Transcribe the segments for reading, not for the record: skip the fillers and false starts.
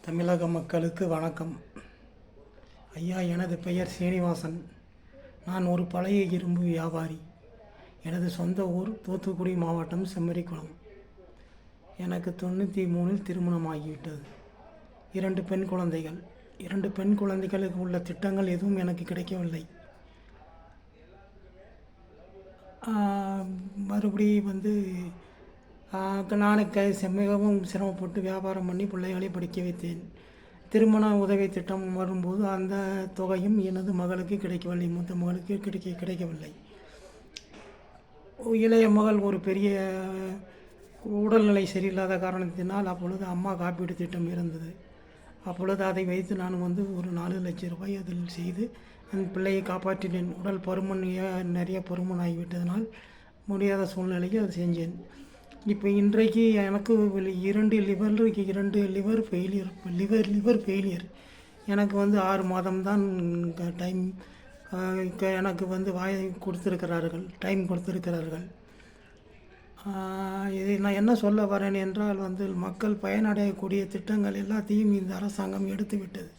தமிழக மக்களுக்கு வணக்கம். ஐயா, எனது பெயர் சீனிவாசன். நான் ஒரு பழைய இரும்பு வியாபாரி. எனது சொந்த ஊர் தூத்துக்குடி மாவட்டம் செம்மறிக்குளம். எனக்கு 93 திருமணமாகிவிட்டது. 2 பெண் குழந்தைகள். 2 பெண் குழந்தைகளுக்கு உள்ள திட்டங்கள் எதுவும் எனக்கு கிடைக்கவில்லை. மறுபடியும் நான் மிகவும் சிரமப்பட்டு வியாபாரம் பண்ணி பிள்ளைகளை படிக்க வைத்தேன். திருமண உதவி திட்டம் வரும்போது அந்த தொகையும் எனது மகளுக்கு கிடைக்கவில்லை, மூத்த மகளுக்கு கிடைக்கவில்லை. இளைய மகள் ஒரு பெரிய உடல்நிலை சரியில்லாத காரணத்தினால் அப்பொழுது அம்மா காப்பீடு திட்டம் இருந்தது. அப்பொழுது அதை வைத்து நான் ஒரு 4 லட்சம் ரூபாய் அதில் செய்து என் பிள்ளையை காப்பாற்றினேன். உடல் பருமன் நிறைய பருமன் ஆகிவிட்டதனால் முடியாத சூழ்நிலைக்கு அதை செஞ்சேன். இப்போ இன்றைக்கு எனக்கு 2 லிவர் ஃபெயிலியர். எனக்கு 6 மாதம்தான் டைம் எனக்கு டைம் கொடுத்துருக்கிறார்கள். இதை நான் என்ன சொல்ல வரேன் என்றால் மக்கள் பயனடையக்கூடிய திட்டங்கள் எல்லாத்தையும் இந்த அரசாங்கம் எடுத்து விட்டது.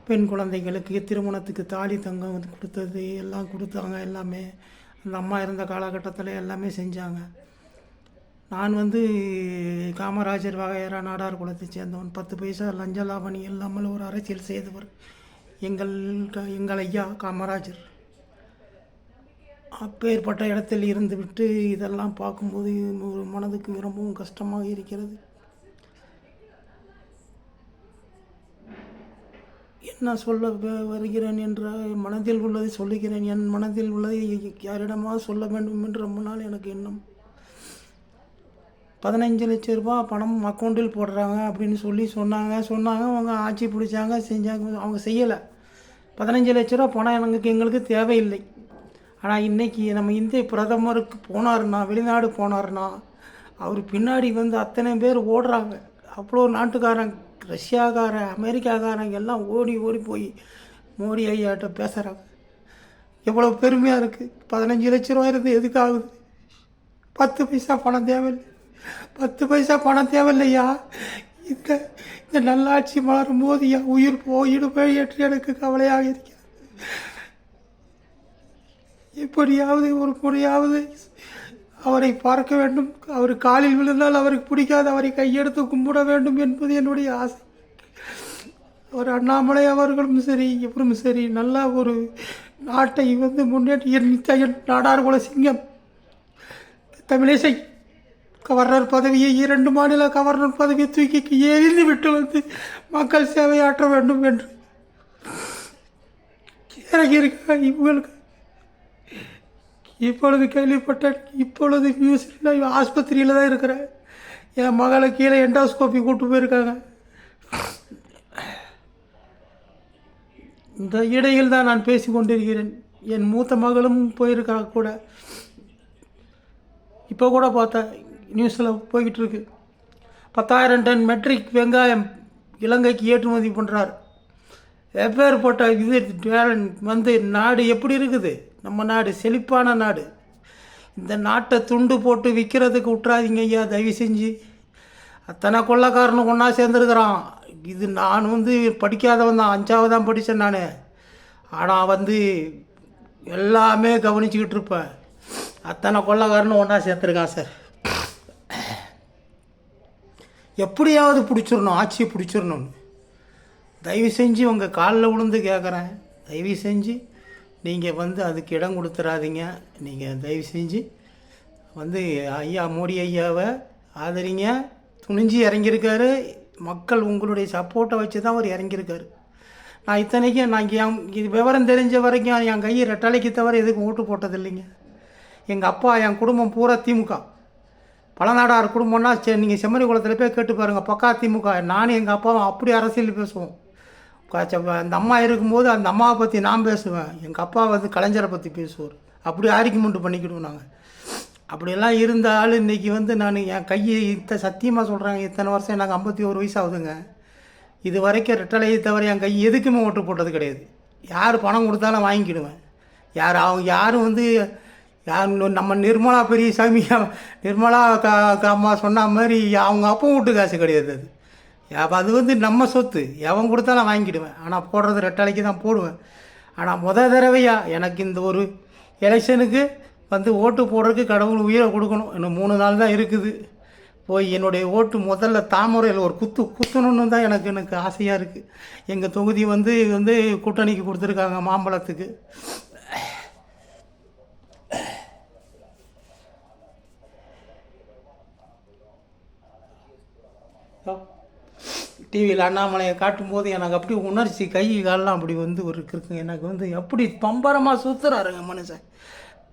பெண் குழந்தைகளுக்கு திருமணத்துக்கு தாலி தங்கம் கொடுத்தது எல்லாம் கொடுத்தாங்க. எல்லாமே அந்த அம்மா இருந்த காலகட்டத்தில் எல்லாமே செஞ்சாங்க. நான் காமராஜர் வகையறா நாடார் குலத்தை சேர்ந்தவன். 10 பைசா லஞ்ச லாபணி இல்லாமல் ஒரு அரசியல் செய்தவர் எங்கள் ஐயா காமராஜர். அப்பேற்பட்ட இடத்தில் இருந்து விட்டு இதெல்லாம் பார்க்கும்போது ஒரு மனதுக்கு ரொம்பவும் கஷ்டமாக இருக்கிறது. என்ன சொல்ல வருகிறேன் என்ற மனதில் உள்ளதை சொல்லுகிறேன். என் மனதில் உள்ளதை யாரிடமாக சொல்ல வேண்டும் என்று ரொம்ப நாள் எனக்கு எண்ணம். 15 லட்சம் ரூபாய் பணம் அக்கௌண்ட்டில் போடுறாங்க அப்படின்னு சொன்னாங்க. அவங்க ஆட்சி பிடிச்சாங்க, செஞ்சாங்க. அவங்க செய்யலை. 15 லட்ச ரூபா பணம் எங்களுக்கு தேவையில்லை. ஆனால் இன்றைக்கி நம்ம இந்திய பிரதமருக்கு போனாருன்னா, வெளிநாடு போனாருன்னா, அவர் பின்னாடி அத்தனை பேர் ஓடுறாங்க. அவ்வளோ நாட்டுக்காரன், ரஷ்யாக்காரன், அமெரிக்காக்காரங்க எல்லாம் ஓடி போய் மோடி ஐயாட்ட பேசுகிறாங்க. எவ்வளோ பெருமையாக இருக்குது. 15 லட்ச ரூபா இருந்து எதுக்காகுது? 10 பைசா பணம் தேவையில்லை. 10 பைசா பணம் தேவையில்லையா? இந்த நல்லாட்சி மலரும் போது என் உயிர் போயிடுமே என்று எனக்கு கவலையாக இருக்கிறது. எப்படியாவது ஒரு முறையாவது அவரை பார்க்க வேண்டும். அவர் காலில் விழுந்தால் அவருக்கு பிடிக்காது, அவரை கையெடுத்து கும்பிட வேண்டும் என்பது என்னுடைய ஆசை. அவர் அண்ணாமலை அவர்களும் சரி, இவரும் சரி, நல்ல ஒரு நாட்டை முன்னேற்றி நாடார் குல சிங்கம் தமிழிசை கவர்னர் பதவியை 2 மாநில கவர்னர் பதவியை தூக்கி எரிந்து விட்டு மக்கள் சேவையாற்ற வேண்டும் என்று இறங்கியிருக்க இவங்களுக்கு இப்பொழுது கேள்விப்பட்டேன். இப்பொழுது நியூஸில் ஆஸ்பத்திரியில் தான் இருக்கிறேன். என் மகளை கீழே எண்டோஸ்கோப்பி கூட்டு போயிருக்காங்க. இந்த இடையில் தான் நான் பேசி கொண்டிருக்கிறேன். என் மூத்த மகளும் போயிருக்கா கூட. இப்போ கூட பார்த்தேன், நியூஸில் போய்கிட்டு இருக்கு. 10,000 டன் மெட்ரிக் வெங்காயம் இலங்கைக்கு ஏற்றுமதி பண்ணுறார். எப்பேற்பட்ட இது நாடு எப்படி இருக்குது? நம்ம நாடு செழிப்பான நாடு. இந்த நாட்டை துண்டு போட்டு விற்கிறதுக்கு விட்றாதீங்க ஐயா, தயவு செஞ்சு. அத்தனை கொள்ளைக்காரனு ஒன்றா சேர்ந்துருக்கிறான். இது நான் படிக்காதவன் தான், 5ஆவது தான் படித்தேன் நான். ஆனால் எல்லாமே கவனிச்சுக்கிட்டு இருப்பேன். அத்தனை கொள்ளைக்காரனு ஒன்றா சேர்த்துருக்கான் சார். எப்படியாவது பிடிச்சிடணும், ஆட்சியை பிடிச்சிடணும்னு தயவு செஞ்சு உங்கள் காலில் விழுந்து கேட்குறேன். தயவு செஞ்சு நீங்கள் அதுக்கு இடம் கொடுத்துடாதீங்க. நீங்கள் தயவு செஞ்சு ஐயா மோடி ஐயாவை ஆதரிங்க. துணிஞ்சு இறங்கியிருக்காரு. மக்கள் உங்களுடைய சப்போர்ட்டை வச்சு தான் அவர் இறங்கியிருக்காரு. நான் இத்தனைக்கும் இது விவரம் தெரிஞ்ச வரைக்கும் என் கையை ரெட்டலைக்கு தவிர எதுக்கும் ஓட்டு போட்டது இல்லைங்க. எங்கள் அப்பா, என் குடும்பம் பூரா திமுக. பழநாடார் குடும்பம்னா நீங்கள் செம்மறி குளத்தில் போய் கேட்டு பாருங்கள், பக்கா திமுக. நானும் எங்கள் அப்பாவும் அப்படி அரசியல் பேசுவோம். அந்த அம்மா இருக்கும்போது அந்த அம்மாவை பற்றி நான் பேசுவேன். எங்கள் அப்பா கலைஞரை பற்றி பேசுவார். அப்படி ஆர்கியூமெண்ட் பண்ணிக்கிடுவோம் நாங்கள். அப்படியெல்லாம் இருந்தாலும் இன்றைக்கி நான் என் கையை சத்தியமாக சொல்கிறாங்க, இத்தனை வருஷம் எனக்கு 51 வயசு ஆகுதுங்க. இது வரைக்கும் ரெட்டலையை தவிர என் கை எதுக்குமே ஓட்டு போட்டது கிடையாது. யார் பணம் கொடுத்தாலும் வாங்கிக்கிடுவேன். யாரும் நம்ம நிர்மலா பெரியசாமி, நிர்மலா அம்மா சொன்ன மாதிரி அவங்க அப்பா வீட்டு காசு கிடையாது. அது அப்போ அது வந்து நம்ம சொத்து, எவன் கொடுத்தா நான் வாங்கிடுவேன். ஆனால் போடுறது ரெட்டலைக்கு தான் போடுவேன். ஆனால் தடவையாக எனக்கு இந்த ஒரு எலெக்ஷனுக்கு வந்து ஓட்டு போடுறதுக்கு கடவுள் உயிரை கொடுக்கணும். இன்னும் 3 நாள் தான் இருக்குது. போய் என்னுடைய ஓட்டு முதல்ல தாமரையில் ஒரு குத்தணுன்னு தான் எனக்கு ஆசையாக இருக்குது. எங்கள் தொகுதி வந்து வந்து கூட்டணிக்கு கொடுத்துருக்காங்க மாம்பழத்துக்கு. டிவியில் அண்ணாமலையை காட்டும்போது எனக்கு அப்படி உணர்ச்சி, கை காலெலாம் அப்படி வந்து ஒரு இருக்குங்க. எனக்கு வந்து எப்படி பம்பரமாக சுற்றுறாருங்க மனுஷன்.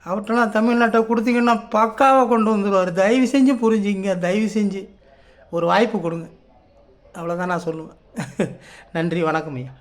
அவர்கிட்டலாம் தமிழ்நாட்டை கொடுத்தீங்கன்னா பக்காவாக கொண்டு வந்துடுவார். தயவு செஞ்சு புரிஞ்சுங்க, தயவு செஞ்சு ஒரு வாய்ப்பு கொடுங்க. அவ்வளோதான் நான் சொல்லுவேன். நன்றி, வணக்கம் ஐயா.